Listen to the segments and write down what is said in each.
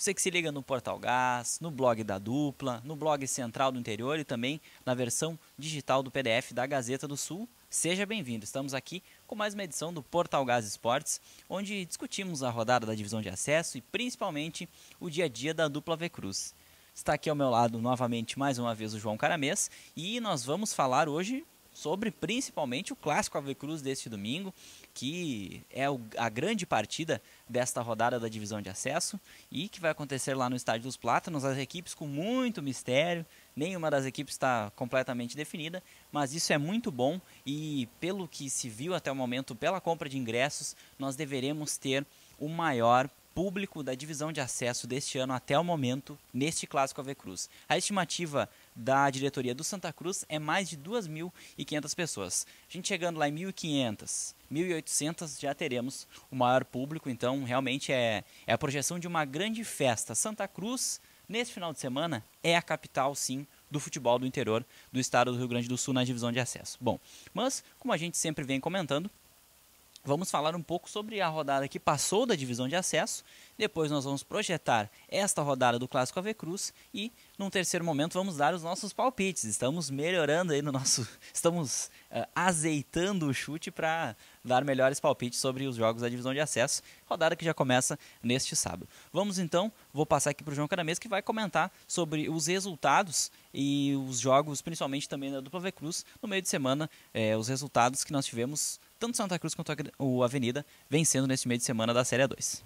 Você que se liga no Portal Gás, no blog da Dupla, no blog Central do Interior e também na versão digital do PDF da Gazeta do Sul, seja bem-vindo. Estamos aqui com mais uma edição do Portal Gás Esportes, onde discutimos a rodada da divisão de acesso e principalmente o dia a dia da Dupla V Cruz. Está aqui ao meu lado novamente mais uma vez o João Caramês e nós vamos falar hoje sobre principalmente o clássico AV Cruz deste domingo, que é a grande partida desta rodada da divisão de acesso e que vai acontecer lá no Estádio dos Plátanos. As equipes com muito mistério, nenhuma das equipes está completamente definida, mas isso é muito bom e pelo que se viu até o momento pela compra de ingressos, nós deveremos ter o maior público da divisão de acesso deste ano até o momento neste clássico AV Cruz. A estimativa da diretoria do Santa Cruz é mais de 2.500 pessoas. A gente chegando lá em 1.500, 1.800 já teremos o maior público, então realmente é a projeção de uma grande festa. Santa Cruz, nesse final de semana, é a capital sim do futebol do interior do estado do Rio Grande do Sul na divisão de acesso. Bom, mas como a gente sempre vem comentando, vamos falar um pouco sobre a rodada que passou da divisão de acesso, depois nós vamos projetar esta rodada do Clássico AV Cruz e, num terceiro momento, vamos dar os nossos palpites. Estamos melhorando aí estamos azeitando o chute para dar melhores palpites sobre os jogos da divisão de acesso, rodada que já começa neste sábado. Vamos então, vou passar aqui para o João Caramês, que vai comentar sobre os resultados e os jogos, principalmente também da Dupla V Cruz, no meio de semana, os resultados que nós tivemos tanto Santa Cruz quanto o Avenida vencendo nesse meio de semana da Série A2.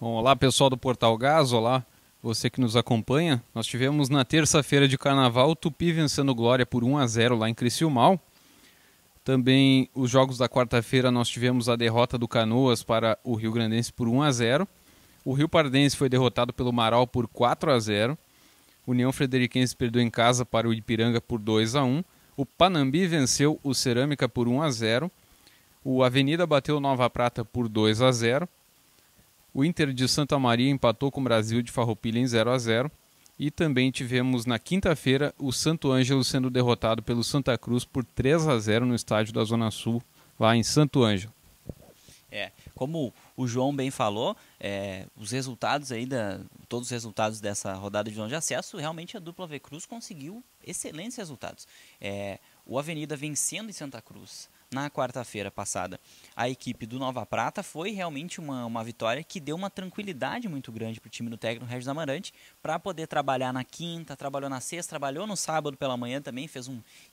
Olá pessoal do Portal Gás, olá você que nos acompanha. Nós tivemos na terça-feira de Carnaval o Tupi vencendo o Glória por 1-0 lá em Criciúmal. Também os jogos da quarta-feira nós tivemos a derrota do Canoas para o Rio Grandense por 1-0. O Rio Pardense foi derrotado pelo Marau por 4-0. União Frederiquense perdeu em casa para o Ipiranga por 2-1. O Panambi venceu o Cerâmica por 1-0. O Avenida bateu o Nova Prata por 2-0. O Inter de Santa Maria empatou com o Brasil de Farroupilha em 0-0. E também tivemos na quinta-feira o Santo Ângelo sendo derrotado pelo Santa Cruz por 3-0 no estádio da Zona Sul, lá em Santo Ângelo. Como o João bem falou, os resultados aí todos os resultados dessa rodada de divisão de acesso, realmente a Dupla V Cruz conseguiu excelentes resultados. O Avenida vencendo em Santa Cruz na quarta-feira passada, a equipe do Nova Prata, foi realmente uma vitória que deu uma tranquilidade muito grande para o time do técnico Regis Amarante para poder trabalhar na quinta, trabalhou na sexta, trabalhou no sábado pela manhã também,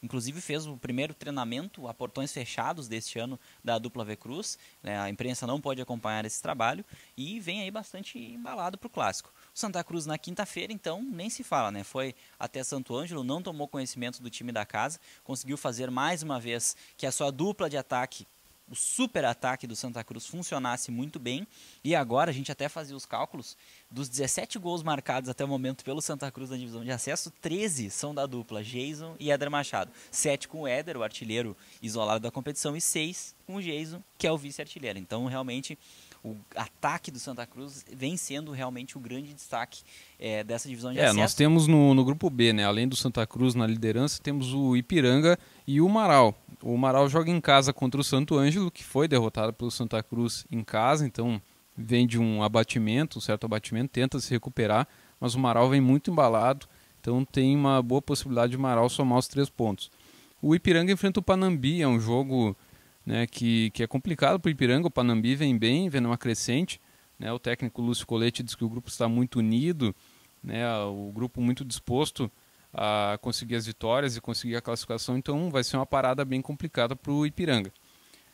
inclusive fez o primeiro treinamento a portões fechados deste ano da Dupla V Cruz, a imprensa não pode acompanhar esse trabalho e vem aí bastante embalado para o clássico. O Santa Cruz na quinta-feira, então, nem se fala, né? Foi até Santo Ângelo, não tomou conhecimento do time da casa, conseguiu fazer mais uma vez que a sua dupla de ataque, o super ataque do Santa Cruz funcionasse muito bem, e agora a gente até fazia os cálculos, dos 17 gols marcados até o momento pelo Santa Cruz na divisão de acesso, 13 são da dupla Jason e Éder Machado, 7 com o Éder, o artilheiro isolado da competição, e 6 com o Jason, que é o vice-artilheiro. Então realmente o ataque do Santa Cruz vem sendo realmente o grande destaque dessa divisão de acesso. Nós temos no grupo B, né, além do Santa Cruz na liderança, temos o Ipiranga e o Marau. O Marau joga em casa contra o Santo Ângelo, que foi derrotado pelo Santa Cruz em casa, então vem de um certo abatimento, tenta se recuperar, mas o Marau vem muito embalado, então tem uma boa possibilidade de o Marau somar os 3 pontos. O Ipiranga enfrenta o Panambi, é um jogo, né, que é complicado para o Ipiranga. O Panambi vem bem, vem numa crescente, né, o técnico Lúcio Colete diz que o grupo está muito unido, né, o grupo muito disposto a conseguir as vitórias e conseguir a classificação, então vai ser uma parada bem complicada para o Ipiranga.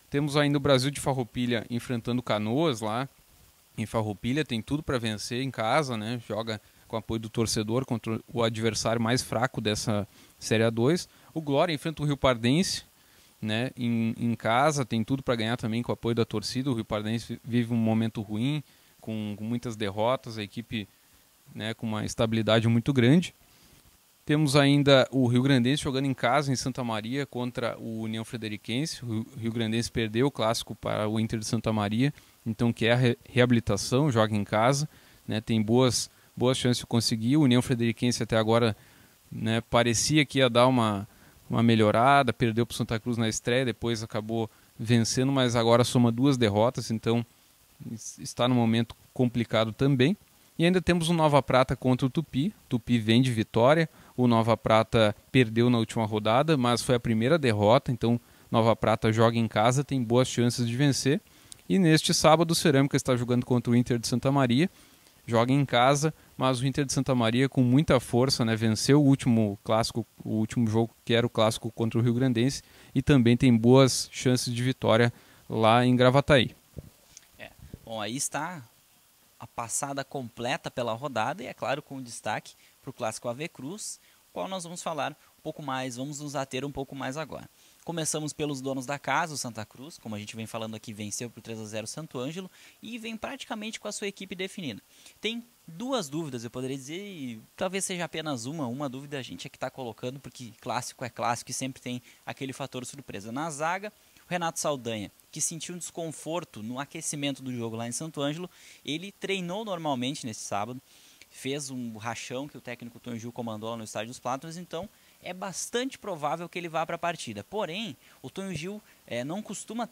Temos ainda o Brasil de Farroupilha enfrentando Canoas lá em Farroupilha, tem tudo para vencer em casa, né, joga com apoio do torcedor contra o adversário mais fraco dessa Série A2. O Glória enfrenta o Rio Pardense, né, em casa, tem tudo para ganhar também com o apoio da torcida. O Rio Pardense vive um momento ruim, com muitas derrotas, a equipe, né, com uma estabilidade muito grande. Temos ainda o Rio Grandense jogando em casa em Santa Maria contra o União Frederiquense. O Rio Grandense perdeu o clássico para o Inter de Santa Maria, então quer a reabilitação, joga em casa, né, tem boas chances de conseguir. O União Frederiquense até agora, né, parecia que ia dar uma melhorada, perdeu para o Santa Cruz na estreia, depois acabou vencendo, mas agora soma 2 derrotas, então está num momento complicado também. E ainda temos o Nova Prata contra o Tupi. Tupi vem de vitória. O Nova Prata perdeu na última rodada, mas foi a primeira derrota. Então, Nova Prata joga em casa, tem boas chances de vencer. E neste sábado, o Cerâmica está jogando contra o Inter de Santa Maria. Joga em casa, mas o Inter de Santa Maria com muita força, né? Venceu o último clássico, o último jogo que era o clássico contra o Rio Grandense. E também tem boas chances de vitória lá em Gravataí. Bom, aí está a passada completa pela rodada e, é claro, com destaque para o clássico Ave Cruz, qual nós vamos falar um pouco mais, vamos nos ater um pouco mais agora. Começamos pelos donos da casa, o Santa Cruz, como a gente vem falando aqui, venceu por 3-0 o Santo Ângelo e vem praticamente com a sua equipe definida. Tem duas dúvidas, eu poderia dizer, e talvez seja apenas uma dúvida a gente é que está colocando, porque clássico é clássico e sempre tem aquele fator surpresa. Na zaga, o Renato Saldanha, que sentiu um desconforto no aquecimento do jogo lá em Santo Ângelo, ele treinou normalmente nesse sábado, fez um rachão que o técnico Tonho Gil comandou lá no Estádio dos Plátanos, então é bastante provável que ele vá para a partida. Porém, o Tonho Gil não costuma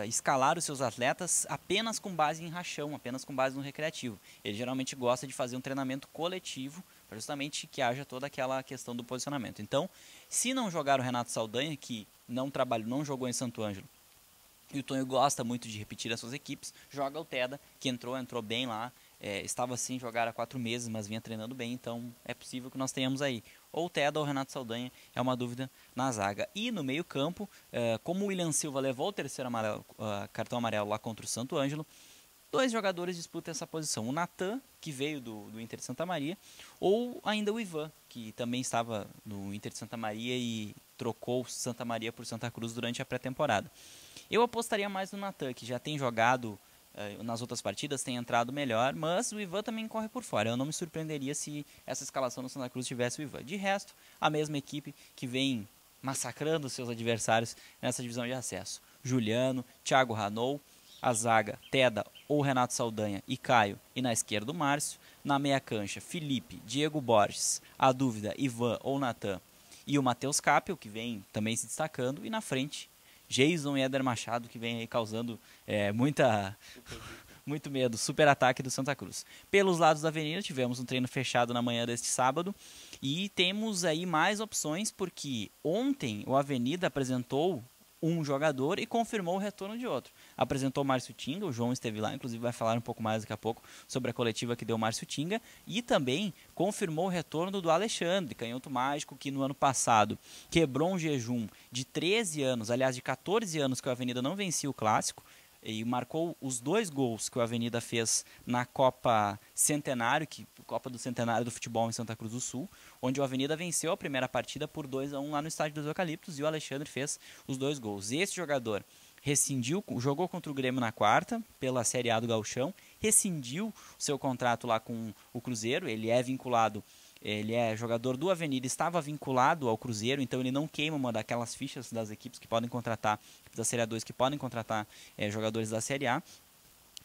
escalar os seus atletas apenas com base em rachão, apenas com base no recreativo. Ele geralmente gosta de fazer um treinamento coletivo, para justamente que haja toda aquela questão do posicionamento. Então, se não jogar o Renato Saldanha, que não jogou em Santo Ângelo, e o Tonho gosta muito de repetir as suas equipes, joga o Teda, que entrou bem lá, estava sem jogar há 4 meses, mas vinha treinando bem, então é possível que nós tenhamos aí ou o Teda ou o Renato Saldanha, é uma dúvida na zaga. E no meio campo, como o William Silva levou o terceiro cartão amarelo lá contra o Santo Ângelo, 2 jogadores disputam essa posição, o Natan, que veio do Inter de Santa Maria, ou ainda o Ivan, que também estava no Inter de Santa Maria e trocou Santa Maria por Santa Cruz durante a pré-temporada. Eu apostaria mais no Natan, que já tem jogado nas outras partidas, tem entrado melhor, mas o Ivan também corre por fora. Eu não me surpreenderia se essa escalação no Santa Cruz tivesse o Ivan. De resto, a mesma equipe que vem massacrando seus adversários nessa divisão de acesso. Juliano, Thiago Ranou, a zaga, Teda ou Renato Saldanha e Caio, e na esquerda o Márcio. Na meia cancha, Felipe, Diego Borges, a dúvida, Ivan ou Natan, e o Matheus Capel, que vem também se destacando, e na frente, Jason e Éder Machado, que vem aí causando muito medo, super ataque do Santa Cruz. Pelos lados da avenida, tivemos um treino fechado na manhã deste sábado, e temos aí mais opções, porque ontem o Avenida apresentou um jogador e confirmou o retorno de outro. Apresentou o Márcio Tinga, o João esteve lá, inclusive vai falar um pouco mais daqui a pouco sobre a coletiva que deu o Márcio Tinga, e também confirmou o retorno do Alexandre, canhoto mágico, que no ano passado quebrou um jejum de 13 anos, aliás de 14 anos que o Avenida não vencia o Clássico, e marcou os 2 gols que o Avenida fez na Copa Centenário, Copa do Centenário do Futebol em Santa Cruz do Sul, onde o Avenida venceu a primeira partida por 2-1 lá no Estádio dos Eucaliptos, e o Alexandre fez os 2 gols. Esse jogador rescindiu, jogou contra o Grêmio na quarta, pela Série A do Gauchão, rescindiu o seu contrato lá com o Cruzeiro, ele é jogador do Avenida, estava vinculado ao Cruzeiro, então ele não queima uma daquelas fichas das equipes que podem contratar, da Série A2, que podem contratar jogadores da Série A,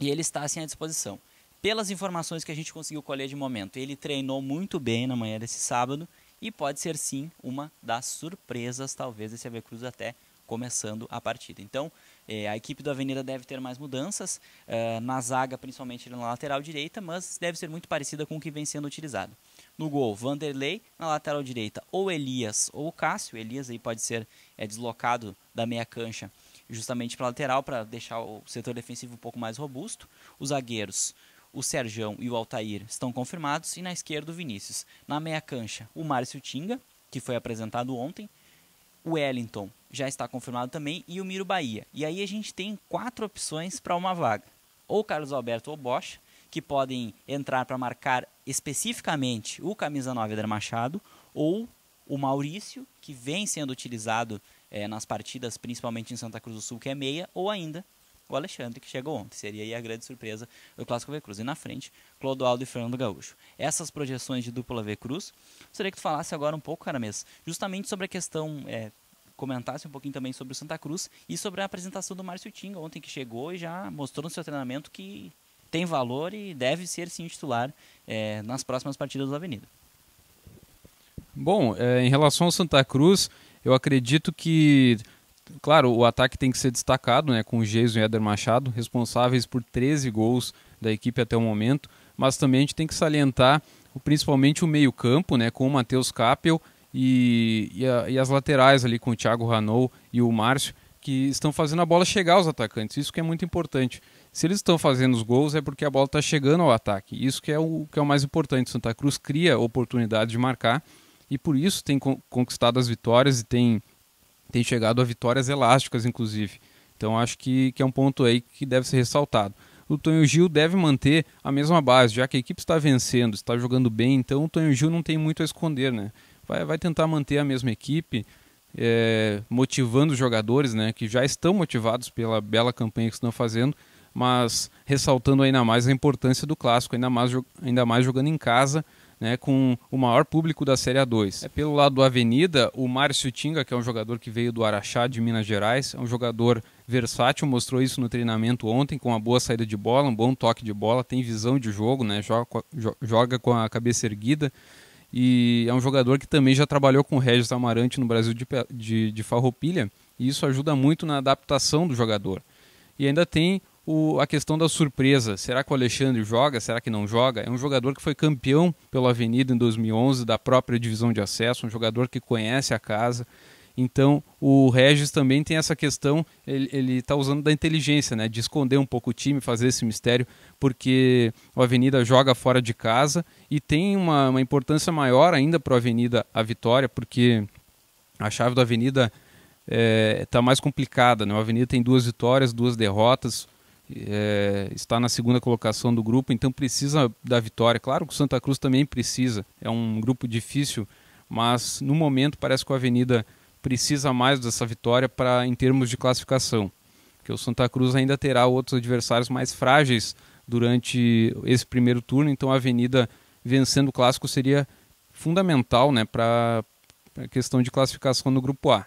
e ele está assim à disposição. Pelas informações que a gente conseguiu colher de momento, ele treinou muito bem na manhã desse sábado, e pode ser sim uma das surpresas, talvez, desse Ave Cruz até começando a partida. Então, a equipe do Avenida deve ter mais mudanças, na zaga, principalmente na lateral direita, mas deve ser muito parecida com o que vem sendo utilizado. No gol, Vanderlei, na lateral direita, ou Elias ou Cássio. Elias aí pode ser deslocado da meia cancha justamente para a lateral, para deixar o setor defensivo um pouco mais robusto. Os zagueiros, o Serjão e o Altair, estão confirmados, e na esquerda o Vinícius. Na meia cancha, o Márcio Tinga, que foi apresentado ontem, o Wellington já está confirmado também, e o Miro Bahia. E aí a gente tem 4 opções para uma vaga. Ou Carlos Alberto ou Bosch, que podem entrar para marcar especificamente o camisa 9 Éder Machado, ou o Maurício, que vem sendo utilizado nas partidas, principalmente em Santa Cruz do Sul, que é meia, ou ainda o Alexandre, que chegou ontem. Seria aí a grande surpresa do Clássico Ave Cruz. E na frente, Clodoaldo e Fernando Gaúcho. Essas projeções de dupla Ave Cruz, gostaria que tu falasse agora um pouco, Caramês, justamente sobre a questão, comentasse um pouquinho também sobre o Santa Cruz e sobre a apresentação do Márcio Tinga ontem, que chegou e já mostrou no seu treinamento que tem valor e deve ser sim titular nas próximas partidas do Avenida. Bom, em relação ao Santa Cruz, eu acredito que Claro, o ataque tem que ser destacado, né, com o Geison e o Éder Machado, responsáveis por 13 gols da equipe até o momento, mas também a gente tem que salientar principalmente o meio-campo, né, com o Matheus Capel e as laterais ali com o Thiago Ranou e o Márcio, que estão fazendo a bola chegar aos atacantes. Isso que é muito importante. Se eles estão fazendo os gols é porque a bola está chegando ao ataque. Isso que é o mais importante. Santa Cruz cria oportunidade de marcar e por isso tem conquistado as vitórias e tem chegado a vitórias elásticas, inclusive. Então acho que é um ponto aí que deve ser ressaltado. O Tonho Gil deve manter a mesma base, já que a equipe está vencendo, está jogando bem, então o Tonho Gil não tem muito a esconder, né? Vai tentar manter a mesma equipe, motivando os jogadores, né, que já estão motivados pela bela campanha que estão fazendo, mas ressaltando ainda mais a importância do clássico, ainda mais jogando em casa, né, com o maior público da Série A2. Pelo lado do Avenida, o Márcio Tinga, que é um jogador que veio do Araxá, de Minas Gerais, é um jogador versátil, mostrou isso no treinamento ontem, com uma boa saída de bola, um bom toque de bola, tem visão de jogo, né, joga com a cabeça erguida, e é um jogador que também já trabalhou com o Regis Amarante no Brasil de Farroupilha, e isso ajuda muito na adaptação do jogador. E ainda tem a questão da surpresa. Será que o Alexandre joga? Será que não joga? É um jogador que foi campeão pelo Avenida em 2011, da própria divisão de acesso, um jogador que conhece a casa. Então o Regis também tem essa questão, ele está usando da inteligência, né, de esconder um pouco o time, fazer esse mistério, porque o Avenida joga fora de casa e tem uma importância maior ainda para o Avenida a vitória, porque a chave do Avenida está mais complicada, né? O Avenida tem 2 vitórias, 2 derrotas, está na segunda colocação do grupo, então precisa da vitória. Claro que o Santa Cruz também precisa, é um grupo difícil, mas no momento parece que o Avenida precisa mais dessa vitória em termos de classificação, porque o Santa Cruz ainda terá outros adversários mais frágeis durante esse primeiro turno, então a Avenida vencendo o clássico seria fundamental, né, para a questão de classificação no grupo A.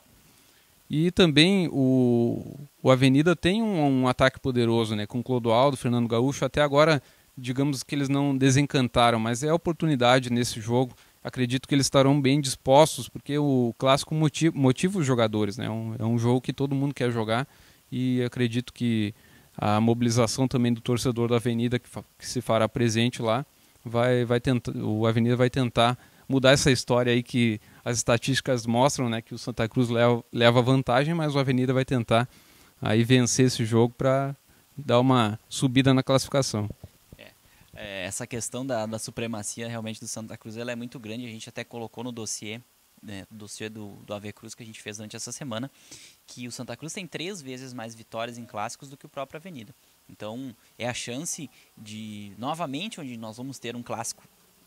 E também o Avenida tem um ataque poderoso, né, com Clodoaldo, Fernando Gaúcho. Até agora, digamos que eles não desencantaram, mas é oportunidade nesse jogo. Acredito que eles estarão bem dispostos, porque o clássico motiva os jogadores, né? É um jogo que todo mundo quer jogar e acredito que a mobilização também do torcedor da Avenida que se fará presente lá, o Avenida vai tentar mudar essa história aí que as estatísticas mostram, né, que o Santa Cruz leva vantagem, mas o Avenida vai tentar aí vencer esse jogo para dar uma subida na classificação. Essa questão da supremacia realmente do Santa Cruz ela é muito grande, a gente até colocou no dossiê, né, do Ave Cruz que a gente fez durante essa semana, que o Santa Cruz tem 3 vezes mais vitórias em clássicos do que o próprio Avenida. Então é a chance de, novamente, onde nós vamos ter um clássico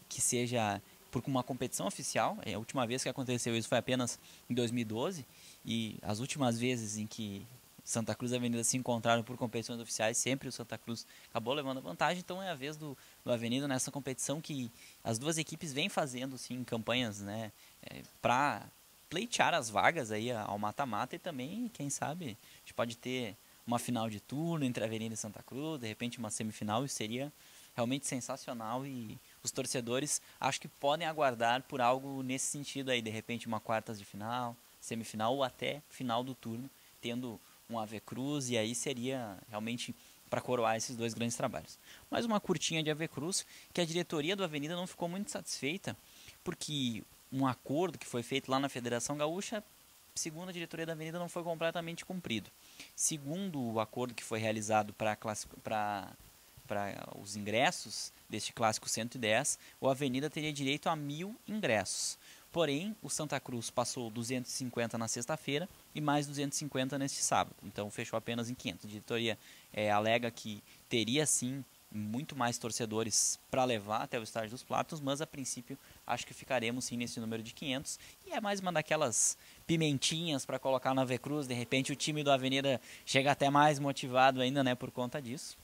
que seja por uma competição oficial. A última vez que aconteceu isso foi apenas em 2012, e as últimas vezes em que Santa Cruz e Avenida se encontraram por competições oficiais, sempre o Santa Cruz acabou levando a vantagem. Então é a vez do Avenida nessa competição que as duas equipes vêm fazendo sim, campanhas, né, para pleitear as vagas aí ao mata-mata, e também, quem sabe, a gente pode ter uma final de turno entre Avenida e Santa Cruz, de repente uma semifinal. Isso seria realmente sensacional, e os torcedores acho que podem aguardar por algo nesse sentido aí, de repente uma quartas de final, semifinal ou até final do turno, tendo um Ave Cruz, e aí seria realmente para coroar esses 2 grandes trabalhos. Mais uma curtinha de Ave Cruz, que a diretoria do Avenida não ficou muito satisfeita, porque um acordo que foi feito lá na Federação Gaúcha, segundo a diretoria da Avenida, não foi completamente cumprido. Segundo o acordo que foi realizado para os ingressos deste clássico 110, o Avenida teria direito a 1.000 ingressos. Porém, o Santa Cruz passou 250 na sexta-feira e mais 250 neste sábado. Então, fechou apenas em 500. A diretoria alega que teria, sim, muito mais torcedores para levar até o Estádio dos Platos, mas, a princípio, acho que ficaremos, sim, nesse número de 500. E é mais uma daquelas pimentinhas para colocar na Ave Cruz. De repente, o time do Avenida chega até mais motivado ainda, né, por conta disso.